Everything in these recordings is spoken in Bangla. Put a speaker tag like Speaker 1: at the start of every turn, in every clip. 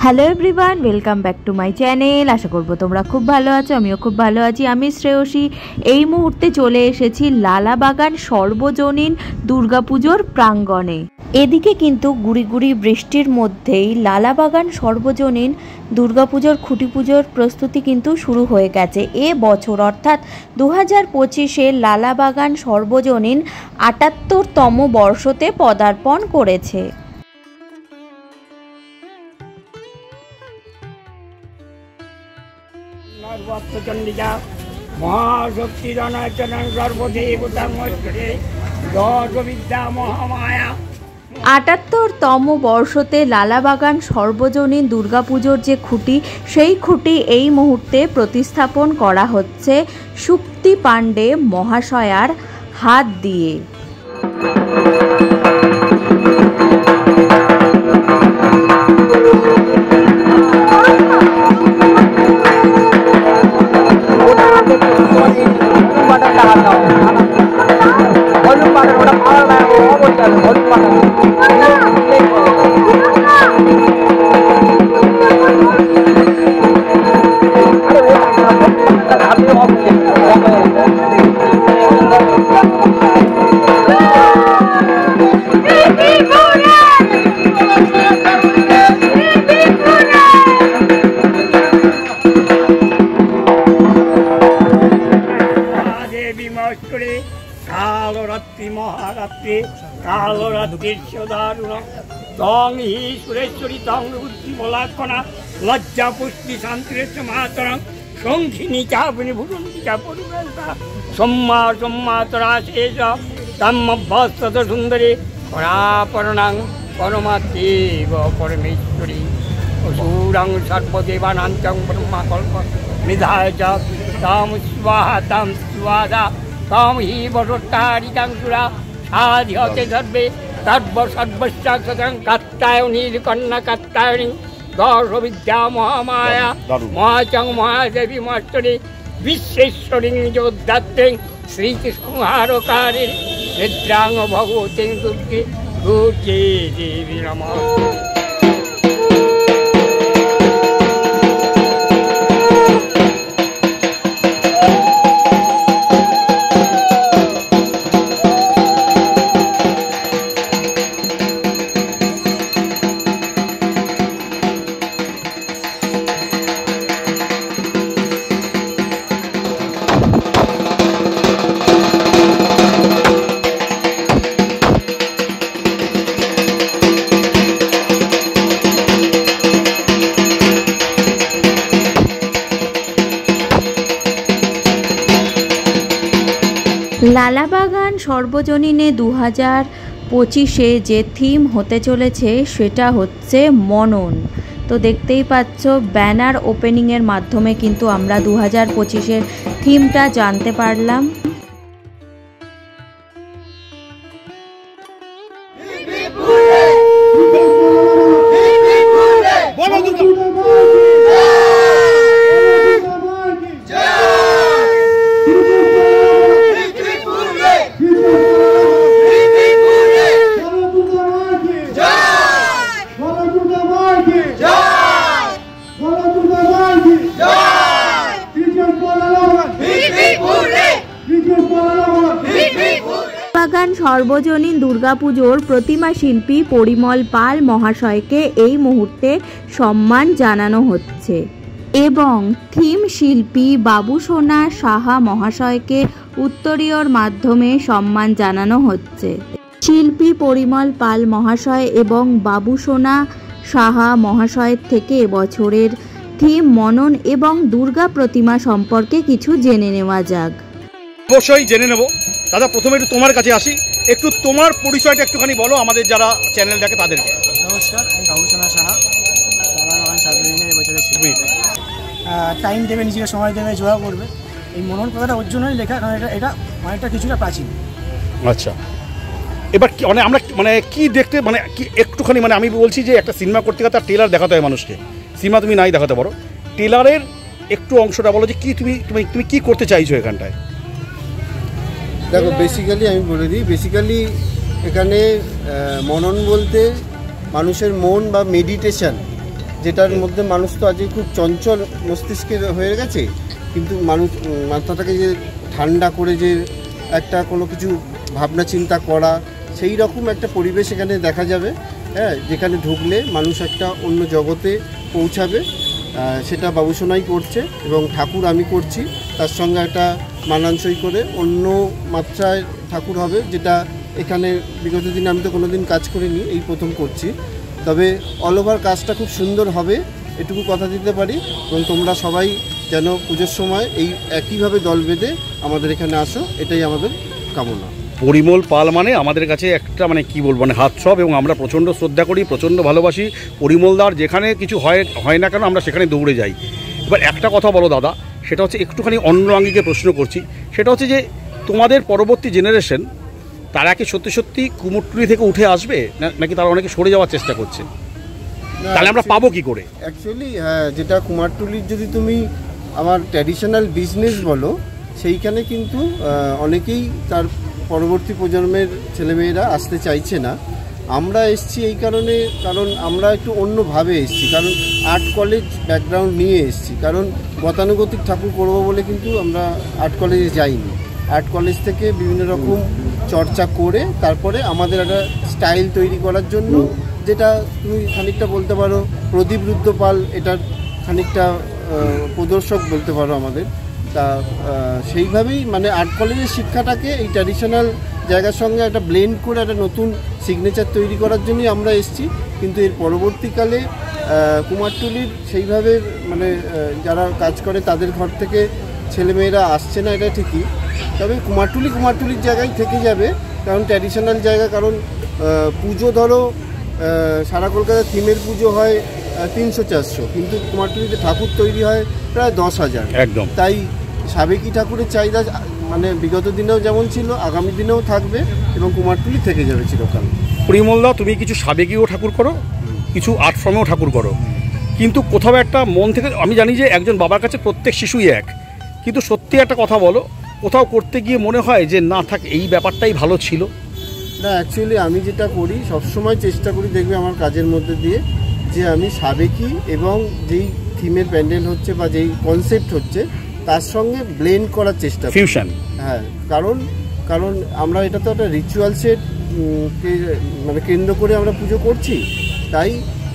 Speaker 1: Hello everyone, welcome back to my channel. আশা করবো তোমরা খুব ভালো আছো, আমিও খুব ভালো আছি। আমি শ্রেয়সী। এই মুহূর্তে চলে এসেছি লালাবাগান সর্বজনীন দুর্গাপুজোর প্রাঙ্গণে। এদিকে কিন্তু গুড়ি গুড়ি বৃষ্টির মধ্যেই লালাবাগান সর্বজনীন দুর্গাপুজোর খুঁটি পুজোর প্রস্তুতি কিন্তু শুরু হয়ে গেছে। এ বছর অর্থাৎ 2025-এ লালাবাগান সর্বজনীন 78তম বর্ষতে পদার্পণ করেছে।
Speaker 2: চন্ডিকা মহাশক্তি জনাচরণ সর্বদেবতামস্করে দশবিদ্যা মহামায়া।
Speaker 1: 78তম বর্ষতে লালাবাগান সর্বজনীন দুর্গাপুজোর যে খুঁটি, সেই খুঁটি এই মুহূর্তে প্রতিস্থাপন করা হচ্ছে সুপ্তি পাণ্ডে মহাশয়ার হাত দিয়ে।
Speaker 2: কালরাত্রি মহারাত্রি কালরাত্রির সদারুণ তং হি সুরেশ্বরী তং বুদ্ধিমলাক্ষণা লজ্জা পুষ্টি শান্তির সমাতরং সংঘিনী চাপিনী ভুরুন্তিকা পরিবেশা সম্মা সম্মাতরা শেষ তাম্মভ্যস্তত সুন্দরী পরাপরণাং পরমাত্মেব পরমেশ্বরী অসুরাং সর্বদেবানাঞ্চং ব্রহ্মাকল্প নিধায় চ তাম স্বাহা তাম স্বাহা তাম হি বসত্তারিকাংসুরা সাধিহতে সর্বে সর্ব সর্বস্যাং কাত্তায়নীর কন্যা কাত্তায়নী দশবিদ্যা মহামায়া মহাচং মহাদেবী মহাশ্বরী বিশ্বেশ্বরী যোদ্ধাত্রী শ্রীকৃষ্ণহারকারী নিদ্রাং ভগবতী দুর্গে দুর্গে দেবী নমঃ।
Speaker 1: লালাবাগান সর্বজনীনে 2025-এ যে থিম হতে চলেছে সেটা হচ্ছে মনন। তো দেখতেই পাচ্ছ, ব্যানার ওপেনিংয়ের মাধ্যমে কিন্তু আমরা 2025-এর থিমটা জানতে পারলাম। লালাবাগান সর্বজনীন দুর্গাপুজোর প্রতিমা শিল্পী পরিমল পাল মহাশয়কে এই মুহূর্তে সম্মান জানানো হচ্ছে এবং থিম শিল্পী বাবুসোনা সাহা মহাশয়কে উত্তরীয়র মাধ্যমে সম্মান জানানো হচ্ছে। শিল্পী পরিমল পাল মহাশয় এবং বাবুসোনা সাহা মহাশয়ের থেকে এবছরের থিম মনন এবং দুর্গা প্রতিমা সম্পর্কে কিছু জেনে নেওয়া যাক।
Speaker 3: অবশ্যই জেনে নেব। দাদা, প্রথমে একটু তোমার কাছে আসি, একটু তোমার পরিচয়টা একটুখানি বলো আমাদের যারা চ্যানেল দেখে তাদেরকে।
Speaker 4: নমস্কার, আমি বাবুসোনা সাহা, লালাবাগান সর্বজনীনের এবছরের শিল্পী। টাইম দেবে, নিজেকে সময় দেবে, জোয়া করবে। এই মনন কথাটা ওর জন্যই লেখা, কারণ এটা অনেকটা কিছুটা প্রাচীন।
Speaker 3: আচ্ছা, এবার কি আমরা কি দেখতে কি একটুখানি আমি বলছি যে একটা সিনেমা করতে গেলে তার ট্রেলার দেখাতে হয় মানুষকে। সিনেমা তুমি নাই দেখাতে পারো, ট্রেলারের একটু অংশটা বলো যে কি তুমি কি করতে চাইছো এখানটায়।
Speaker 5: দেখো, বেসিক্যালি আমি বলে দিই, বেসিক্যালি এখানে মনন বলতে মানুষের মন বা মেডিটেশন যেটার মধ্যে মানুষ তো আজকে খুব চঞ্চল মস্তিষ্কের হয়ে গেছে, কিন্তু মানুষ মাথাটাকে যে ঠান্ডা করে যে একটা কোনো কিছু ভাবনা চিন্তা করা, সেই রকম একটা পরিবেশ এখানে দেখা যাবে। হ্যাঁ, যেখানে ঢুকলে মানুষ একটা অন্য জগতে পৌঁছাবে। সেটা বাবুসোনাই করছে এবং ঠাকুর আমি করছি, তার সঙ্গে একটা মানানসই করে অন্য মাত্রায় ঠাকুর হবে, যেটা এখানে বিগত দিনে আমি তো কোনো দিন কাজ করিনি, এই প্রথম করছি। তবে অল ওভার কাজটা খুব সুন্দর হবে, এটুকু কথা দিতে পারি। এবং তোমরা সবাই যেন পুজোর সময় এই একইভাবে দল বেঁধে আমাদের এখানে আসো, এটাই আমাদের কামনা।
Speaker 3: পরিমল পাল মানে আমাদের কাছে একটা মানে কি বলবো, মানে হাত সব, এবং আমরা প্রচণ্ড শ্রদ্ধা করি, প্রচণ্ড ভালোবাসি। পরিমলদার যেখানে কিছু হয় না কেন আমরা সেখানে দৌড়ে যাই। এবার একটা কথা বলো দাদা, সেটা হচ্ছে একটুখানি অন্য আঙ্গিকে প্রশ্ন করছি, সেটা হচ্ছে যে তোমাদের পরবর্তী জেনারেশন তারা কি সত্যি সত্যি কুমোরটুলি থেকে উঠে আসবে, নাকি তারা অনেকে সরে যাওয়ার চেষ্টা করছে? তাহলে আমরা পাবো কি করে?
Speaker 5: অ্যাকচুয়ালি হ্যাঁ, যেটা কুমারটুলির যদি তুমি আমার ট্র্যাডিশনাল বিজনেস বলো, সেইখানে কিন্তু অনেকেই তার পরবর্তী প্রজন্মের ছেলেমেয়েরা আসতে চাইছে না। আমরা এসছি এই কারণে, কারণ আমরা একটু অন্যভাবে এসছি, কারণ আর্ট কলেজ ব্যাকগ্রাউন্ড নিয়ে এসছি। কারণ গতানুগতিক ঠাকুর করবো বলে কিন্তু আমরা আর্ট কলেজে যাইনি। আর্ট কলেজ থেকে বিভিন্ন রকম চর্চা করে তারপরে আমাদের একটা স্টাইল তৈরি করার জন্য, যেটা তুমি খানিকটা বলতে পারো প্রদীপ রুদ্রপাল এটার খানিকটা প্রদর্শক বলতে পারো আমাদের। তা সেইভাবেই মানে আর্ট কলেজের শিক্ষাটাকে এই ট্র্যাডিশনাল জায়গার সঙ্গে একটা ব্লেন্ড করে একটা নতুন সিগনেচার তৈরি করার জন্যই আমরা এসেছি। কিন্তু এর পরবর্তীকালে কুমারটুলির সেইভাবে মানে যারা কাজ করে তাদের ঘর থেকে ছেলেমেয়েরা আসছে না, এটা ঠিকই। তবে কুমারটুলির জায়গায় থেকে যাবে, কারণ ট্র্যাডিশনাল জায়গা। কারণ পুজো ধরো সারা কলকাতায় থিমের পুজো হয় 300-400, কিন্তু কুমারটুলিতে ঠাকুর তৈরি হয় প্রায় 10,000।
Speaker 3: একদম
Speaker 5: তাই সাবেকি ঠাকুরের চাহিদা মানে বিগত দিনেও যেমন ছিল, আগামী দিনেও থাকবে এবং কুমারটুলি থেকে যাবে চিরকাল।
Speaker 3: পরিমলদা, তুমি কিছু সাবেকিও ঠাকুর করো, কিছু আর্ট ফর্মেও ঠাকুর করো, কিন্তু কোথাও একটা মন থেকে, আমি জানি যে একজন বাবার কাছে প্রত্যেক শিশুই এক, কিন্তু সত্যি একটা কথা বলো, কোথাও করতে গিয়ে মনে হয় যে না থাক, এই ব্যাপারটাই ভালো ছিল?
Speaker 5: না, অ্যাকচুয়ালি আমি যেটা করি সবসময় চেষ্টা করি, দেখবে আমার কাজের মধ্যে দিয়ে, যে আমি সাবেকি এবং যেই থিমের প্যান্ডেল হচ্ছে বা যেই কনসেপ্ট হচ্ছে তার সঙ্গে ব্লেন্ড করার চেষ্টা করি,
Speaker 3: ফিউশন।
Speaker 5: হ্যাঁ, কারণ আমরা এটা তো একটা রিচুয়ালসের মানে কেন্দ্র করে আমরা পুজো করছি। তাই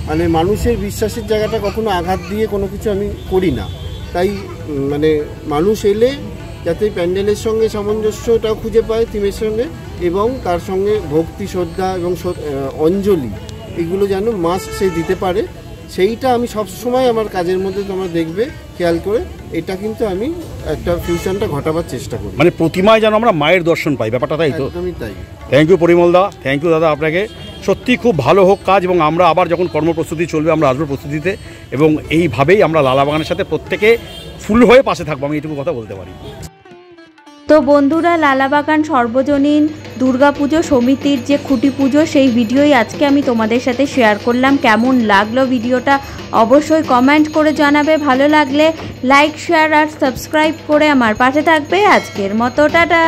Speaker 5: মানে মানুষের বিশ্বাসের জায়গাটা কখনো আঘাত দিয়ে কোনো কিছু আমি করি না। তাই মানে মানুষ এলে যাতে প্যান্ডেলের সঙ্গে সামঞ্জস্যটাও খুঁজে পায় থিমের সঙ্গে, এবং তার সঙ্গে ভক্তি, শ্রদ্ধা এবং অঞ্জলি, এগুলো যেন মাস্ট সে দিতে পারে, সেইটা আমি সবসময় আমার কাজের মধ্যে তোমরা দেখবে খেয়াল করে, এটা কিন্তু আমি একটা ফিউশনটা ঘটাবার চেষ্টা করি।
Speaker 3: মানে প্রতিমায় যেন আমরা মায়ের দর্শন পাই, ব্যাপারটা তাই তো?
Speaker 5: একদমই তাই।
Speaker 3: থ্যাংক ইউ পরিমলদা, থ্যাংক ইউ দাদা আপনাকে। সত্যি খুব ভালো হোক কাজ, এবং আমরা আবার যখন কর্মপ্রস্তুতি চলবে আমরা আসবো প্রস্তুতিতে, এবং এইভাবেই আমরা লালাবাগানের সাথে প্রত্যেকে ফুল হয়ে পাশে থাকবো, আমি এইটুকু কথা বলতে পারি।
Speaker 1: তো বন্ধুরা, লালাবাগান সর্বজনীন দুর্গাপুজো সমিতির যে খুঁটি পুজো, সেই ভিডিওই আজকে আমি তোমাদের সাথে শেয়ার করলাম। কেমন লাগলো ভিডিওটা অবশ্যই কমেন্ট করে জানাবে। ভালো লাগলে লাইক, শেয়ার আর সাবস্ক্রাইব করে আমার পাশে থাকবে। আজকের মতো টাটা।